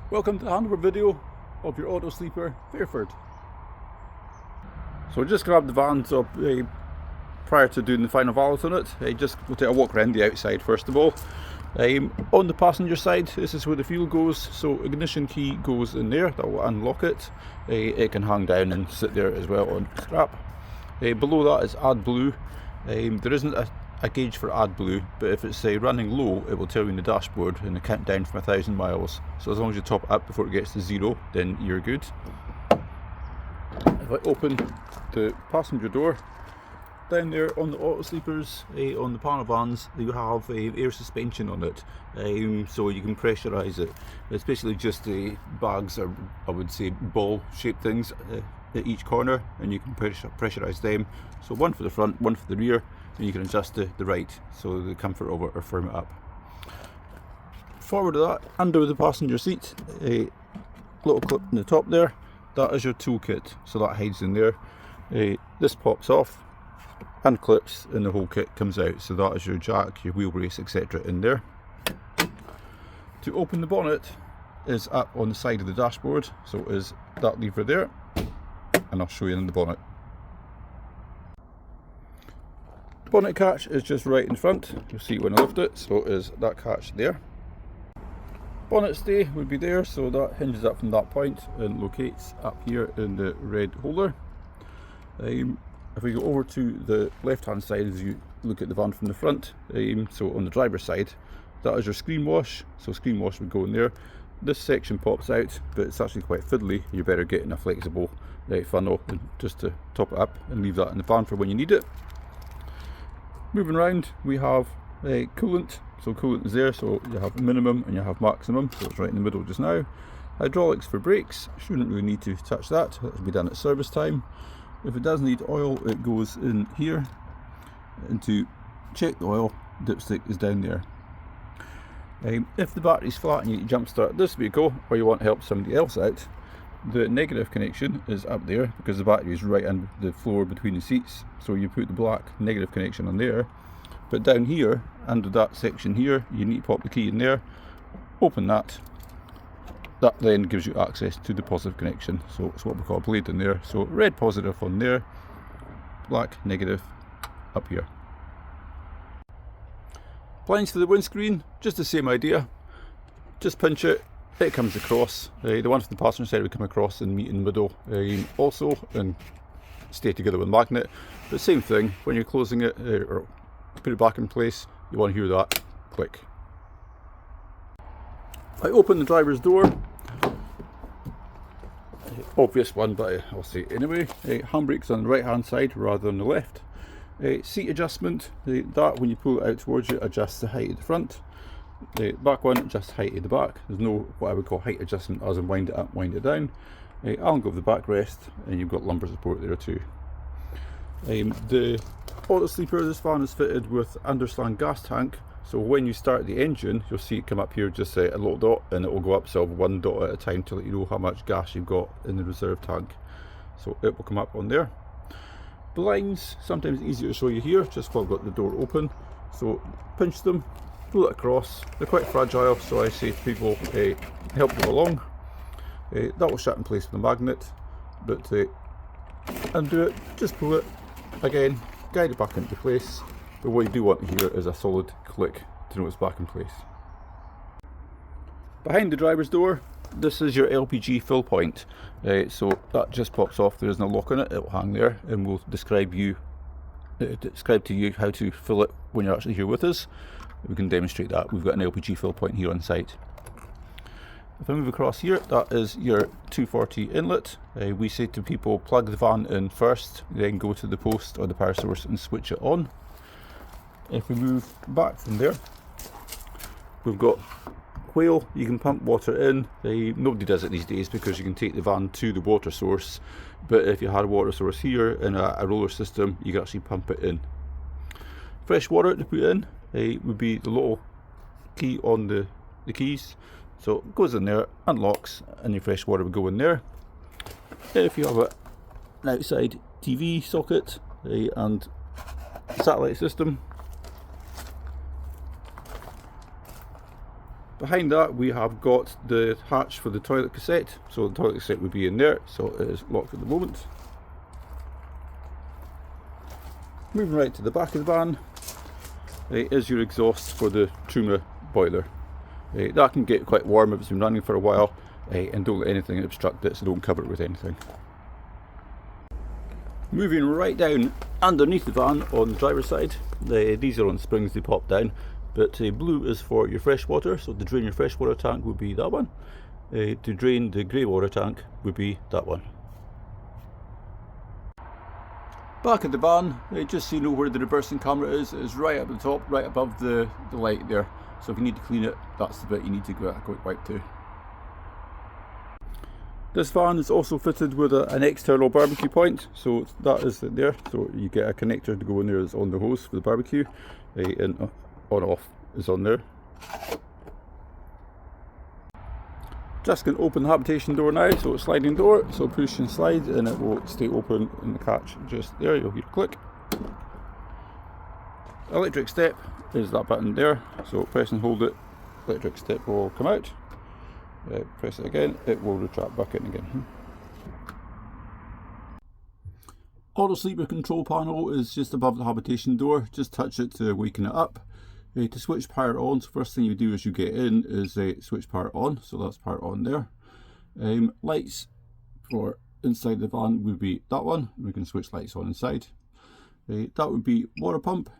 Welcome to the handover video of your auto sleeper Fairford. So I just grabbed the van up prior to doing the final valet on it. Just we'll take a walk around the outside first of all. On the passenger side, this is where the fuel goes, so ignition key goes in there, that will unlock it. It can hang down and sit there as well on strap. Below that is AdBlue. There isn't a gauge for AdBlue, but if it's running low, it will tell you in the dashboard and count down from 1,000 miles. So as long as you top it up before it gets to 0, then you're good. If I open the passenger door, down there on the auto sleepers, on the panel vans, you have air suspension on it, so you can pressurise it. It's basically just bags, or I would say ball shaped things at each corner, and you can pressurise them. So one for the front, one for the rear, and you can adjust the right, so the comfort of it or firm it up. Forward of that, under the passenger seat, a little clip in the top there, that is your toolkit, so that hides in there. This pops off and clips and the whole kit comes out, so that is your jack, your wheel brace, etc. in there. To open the bonnet is up on the side of the dashboard, so it is that lever there, and I'll show you in the bonnet. Bonnet catch is just right in front, you'll see when I lift it, so it is that catch there. Bonnet stay would be there, so that hinges up from that point and locates up here in the red holder. If we go over to the left hand side as you look at the van from the front, so on the driver's side, that is your screen wash, so screen wash would go in there. This section pops out, but it's actually quite fiddly. You're better getting a flexible funnel just to top it up and leave that in the van for when you need it. Moving around, we have coolant, so coolant is there, so you have minimum and you have maximum, so it's right in the middle just now. Hydraulics for brakes, shouldn't really need to touch that, that will be done at service time. If it does need oil, it goes in here, and to check the oil, dipstick is down there. If the battery's flat and you jump start this vehicle, or you want to help somebody else out, the negative connection is up there because the battery is right under the floor between the seats, so you put the black negative connection on there. But down here, under that section here, you need to pop the key in there, open that. That then gives you access to the positive connection, so it's what we call a blade in there. So red positive on there, black negative up here. Blinds to the windscreen, just the same idea. Just pinch it, it comes across. The one for the passenger side would come across and meet in the middle also and stay together with the magnet. But same thing, when you're closing it or put it back in place, you want to hear that click. I open the driver's door, obvious one, but I'll say it anyway. Handbrakes on the right hand side rather than the left. Seat adjustment, that when you pull it out towards you adjusts the height of the front. The back one adjusts height of the back. There's no what I would call height adjustment as in wind it up, wind it down. Angle of the backrest, and you've got lumbar support there too. The auto sleeper, this van is fitted with underslang gas tank, so when you start the engine you'll see it come up here, just a little dot, and it will go up sort of one dot at a time to let you know how much gas you've got in the reserve tank, so it will come up on there. Blinds, sometimes easier to show you here, just while I've got the door open, so pinch them, pull it across. They're quite fragile, so I say to people, help them along. That will shut in place with a magnet, but undo it, just pull it again, guide it back into place. But what you do want to hear is a solid click to know it's back in place. Behind the driver's door, this is your LPG fill point, so that just pops off. There isn't a lock on it, it will hang there, and we'll describe to you how to fill it when you're actually here with us. We can demonstrate that. We've got an LPG fill point here on site. If I move across here, that is your 240 inlet. We say to people, plug the van in first, then go to the post or the power source and switch it on. If we move back from there, we've got whale. You can pump water in. Nobody does it these days because you can take the van to the water source, but if you had a water source here in a roller system, you can actually pump it in. Fresh water to put in would be the little key on the keys, so it goes in there, unlocks, and your fresh water would go in there. If you have an outside TV socket and satellite system, Behind that we have got the hatch for the toilet cassette, so the toilet cassette would be in there, so it is locked at the moment. Moving right to the back of the van is your exhaust for the Truma boiler. That can get quite warm if it's been running for a while, and don't let anything obstruct it, so don't cover it with anything. Moving right down underneath the van on the driver's side, these are on springs, they pop down, but blue is for your fresh water, so to drain your freshwater tank would be that one. To drain the grey water tank would be that one. Back of the van, just so you know where the reversing camera is right up the top, right above the light there. So if you need to clean it, that's the bit you need to go wipe to. This van is also fitted with an external barbecue point, so that is there. So you get a connector to go in there that's on the hose for the barbecue, and on off is on there. Just going to open the habitation door now, so it's sliding door, so push and slide and it will stay open in the catch just there. You'll hear a click. Electric step is that button there, so press and hold it, electric step will come out. Press it again, it will retract back in again. Auto sleeper control panel is just above the habitation door, just touch it to waken it up. To switch power on, so first thing you do as you get in is switch power on, so that's power on there. Lights for inside the van would be that one, we can switch lights on inside. That would be water pump.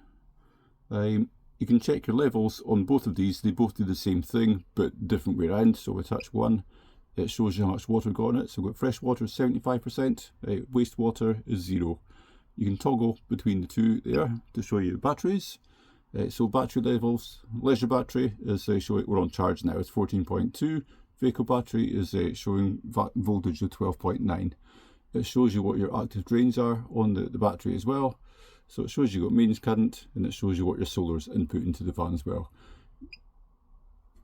You can check your levels on both of these, they both do the same thing but different way around. So we touch one, it shows you how much water got in it, so we've got fresh water is 75%, wastewater is 0. You can toggle between the two there to show you the batteries. So battery levels, leisure battery is showing we're on charge now, it's 14.2. Vehicle battery is showing voltage of 12.9. It shows you what your active drains are on the battery as well. So it shows you got mains current, and it shows you what your solar's input into the van as well.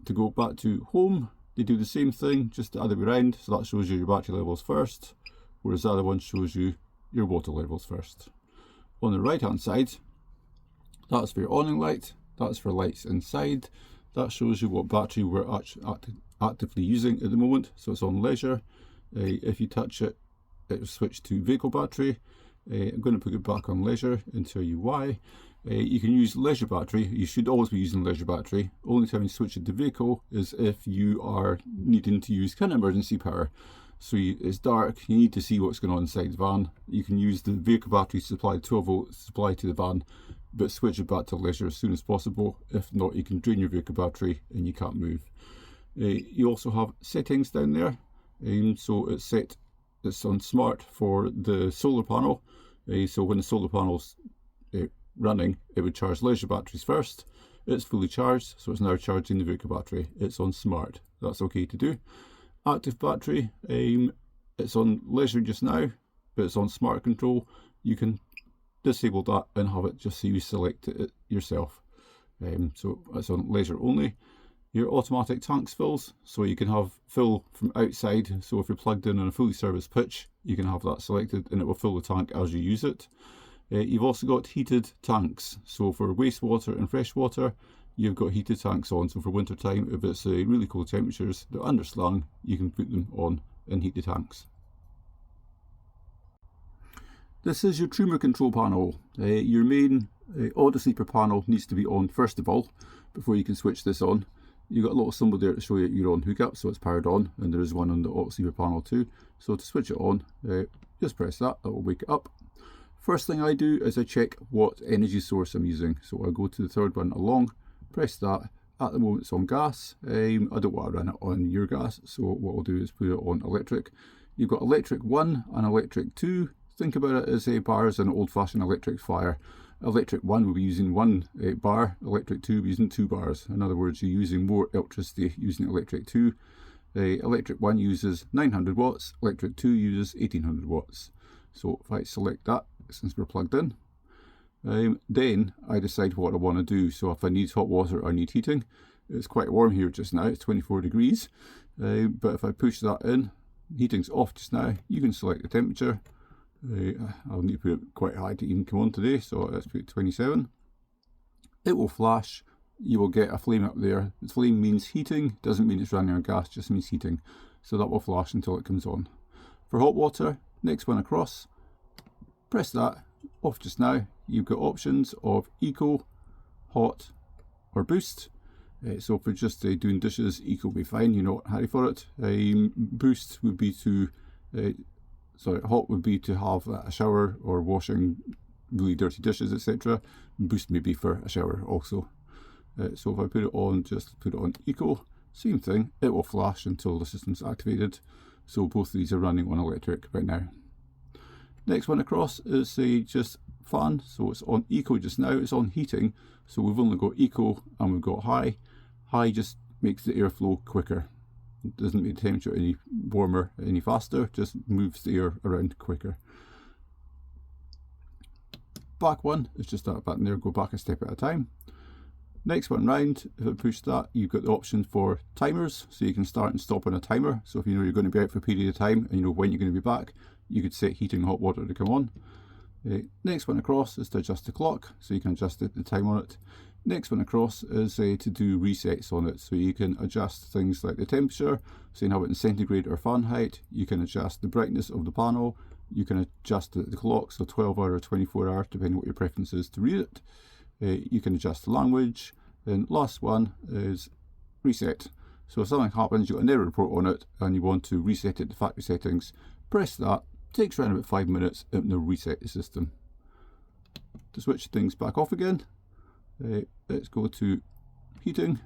To go back to home, they do the same thing, just the other way around. So that shows you your battery levels first, whereas the other one shows you your water levels first. On the right hand side, that's for your awning light, that's for lights inside. That shows you what battery we're actively using at the moment. So it's on leisure. If you touch it, it will switch to vehicle battery. I'm going to put it back on leisure and tell you why. You can use leisure battery, you should always be using leisure battery. Only time you switch it to vehicle is if you are needing to use kind of emergency power. So it's dark, you need to see what's going on inside the van. You can use the vehicle battery supply, 12 volt supply to the van, but switch it back to leisure as soon as possible. If not, you can drain your vehicle battery and you can't move. You also have settings down there, so it's set, it's on smart for the solar panel. So when the solar panel's running, it would charge leisure batteries first. It's fully charged, so it's now charging the vehicle battery. It's on smart, that's okay to do. Active battery, it's on leisure just now, but it's on smart control. You can disable that and have it just so you select it yourself. So it's on leisure only. Your automatic tanks fills, so you can have fill from outside. So if you're plugged in on a fully serviced pitch, you can have that selected and it will fill the tank as you use it. You've also got heated tanks, so for wastewater and freshwater you've got heated tanks on. So for winter time, if it's really cold temperatures, they're underslung, you can put them on and heat the tanks. This is your Truma control panel. Your main auto sleeper panel needs to be on first of all before you can switch this on. You've got a little symbol there to show you you're on hookup, so it's powered on, and there is one on the auto sleeper panel too. So to switch it on, just press that, that will wake it up. First thing I do is I check what energy source I'm using. So I go to the third one along, press that. At the moment it's on gas. I don't want to run it on your gas, so what I'll do is put it on electric. You've got electric 1 and electric 2. Think about it as a bar as an old-fashioned electric fire. Electric 1 will be using 1 bar, electric 2 will be using 2 bars. In other words, you're using more electricity using electric 2. Electric 1 uses 900 watts, electric 2 uses 1800 watts. So if I select that, since we're plugged in, then I decide what I want to do. So if I need hot water or I need heating, it's quite warm here just now, it's 24 degrees. But if I push that in, heating's off just now, you can select the temperature. I'll need to put it quite high to even come on today, so let's put 27. It will flash you will get a flame up there. The flame means heating, doesn't mean it's running on gas, just means heating. So that will flash until it comes on. For hot water, next one across, press that, off just now. You've got options of eco, hot or boost. So for just doing dishes, eco will be fine, you're not hurry for it. Boost would be to, hot would be to have a shower or washing really dirty dishes, etc. Boost may be for a shower also. So if I put it on, just put it on eco, same thing, it will flash until the system's activated. So both of these are running on electric right now. Next one across is just fan, so it's on eco just now, it's on heating, so we've only got eco and we've got high. High just makes the airflow quicker. It doesn't make the temperature any warmer, any faster, just moves the air around quicker. Back one is just that button there, go back a step at a time. Next one round, if I push that, you've got the option for timers, so you can start and stop on a timer. So if you know you're going to be out for a period of time and you know when you're going to be back, you could set heating hot water to come on. Next one across is to adjust the clock, so you can adjust the time on it. Next one across is to do resets on it, so you can adjust things like the temperature, so you can have it in centigrade or Fahrenheit. You can adjust the brightness of the panel, you can adjust the clock, so 12 hour or 24 hour, depending what your preference is to read it. You can adjust the language, and last one is reset. So if something happens, you've got an error report on it and you want to reset it to factory settings, press that, takes around about 5 minutes and it'll reset the system. To switch things back off again, let's go to heating,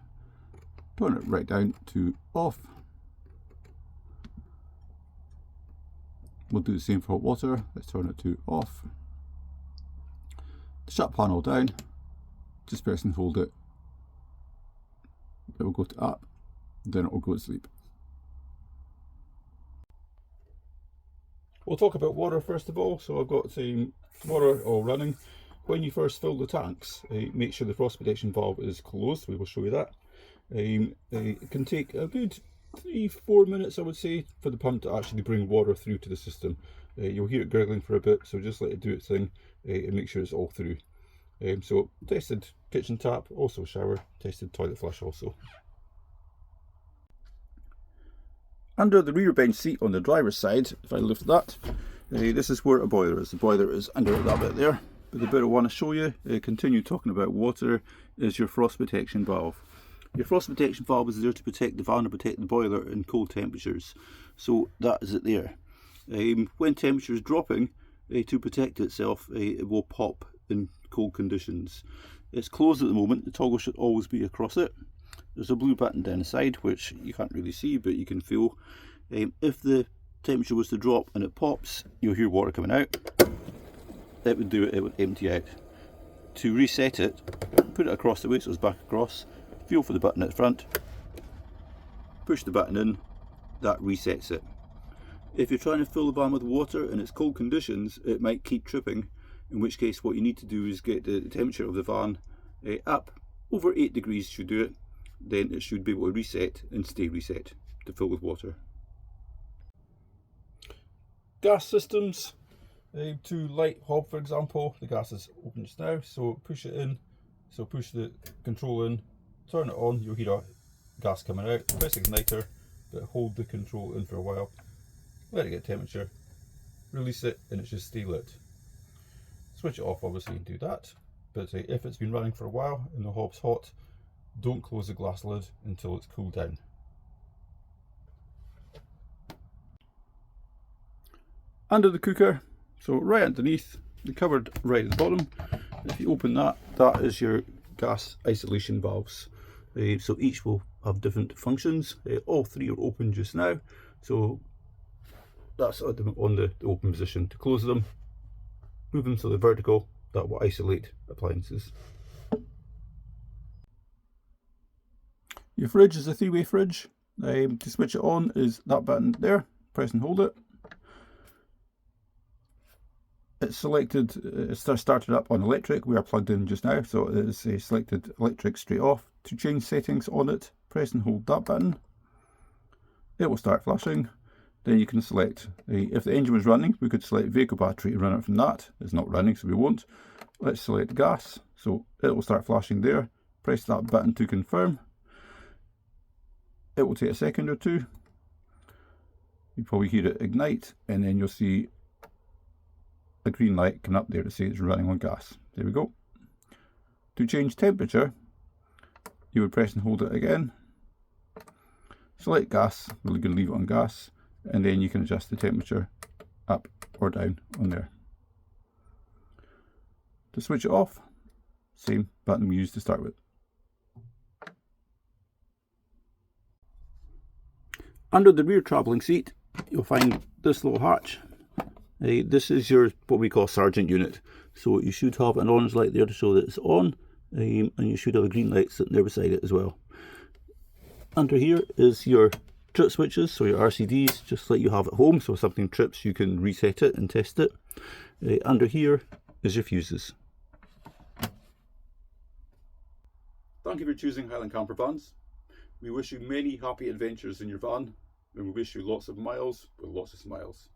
turn it right down to off. We'll do the same for hot water, let's turn it to off. Shut panel down, just press and hold it. It will go to up, then it will go to sleep. We'll talk about water first of all. So I've got water all running. When you first fill the tanks, make sure the frost protection valve is closed. We will show you that. It can take a good 3-4 minutes, I would say, for the pump to actually bring water through to the system. You'll hear it gurgling for a bit, so just let it do its thing and make sure it's all through. So tested kitchen tap, also shower, tested toilet flush also. Under the rear bench seat on the driver's side, if I lift that, this is where a boiler is. The boiler is under that bit there. But the bit I want to show you, continue talking about water, is your frost protection valve. Your frost protection valve is there to protect the van and protect the boiler in cold temperatures. So that is it there. When temperature is dropping, to protect itself, it will pop in cold conditions. It's closed at the moment, the toggle should always be across it. There's a blue button down the side which you can't really see but you can feel. If the temperature was to drop and it pops, you'll hear water coming out. It would do it, it would empty out. To reset it, put it across the way so it's back across, feel for the button at the front, push the button in, that resets it. If you're trying to fill the van with water and it's cold conditions, it might keep tripping, in which case what you need to do is get the temperature of the van up. Over 8 degrees should do it, then it should be able to reset and stay reset to fill with water. Gas systems, to light hob for example, the gas is open just now, so push it in, so push the control in, turn it on, you'll hear a gas coming out, press igniter, but hold the control in for a while, let it get temperature, release it and it should stay lit. Switch it off obviously and do that, but if it's been running for a while and the hob's hot, don't close the glass lid until it's cooled down. Under the cooker, so right underneath, the cupboard right at the bottom, if you open that, that is your gas isolation valves. So each will have different functions. All three are open just now, so that's on the open position. To close them, move them to the vertical, that will isolate appliances. Your fridge is a 3-way fridge. To switch it on is that button there, press and hold it. It's selected, it's started up on electric, we are plugged in just now, so it is selected electric straight off. To change settings on it, press and hold that button. It will start flashing. Then you can select, if the engine was running, we could select vehicle battery and run it from that. It's not running, so we won't. Let's select gas, so it will start flashing there. press that button to confirm. It will take a second or two. You probably hear it ignite, and then you'll see a green light coming up there to say it's running on gas. There we go. To change temperature, you would press and hold it again. Select gas, we're going to leave it on gas, and then you can adjust the temperature up or down on there. To switch it off, same button we used to start with. Under the rear travelling seat, you'll find this little hatch. This is your what we call sergeant unit. So you should have an orange light there to show that it's on, and you should have a green light sitting there beside it as well. Under here is your trip switches, so your RCDs, just like you have at home. So if something trips, you can reset it and test it. Under here is your fuses. Thank you for choosing Highland Camper Vans. We wish you many happy adventures in your van, and we wish you lots of miles with lots of smiles.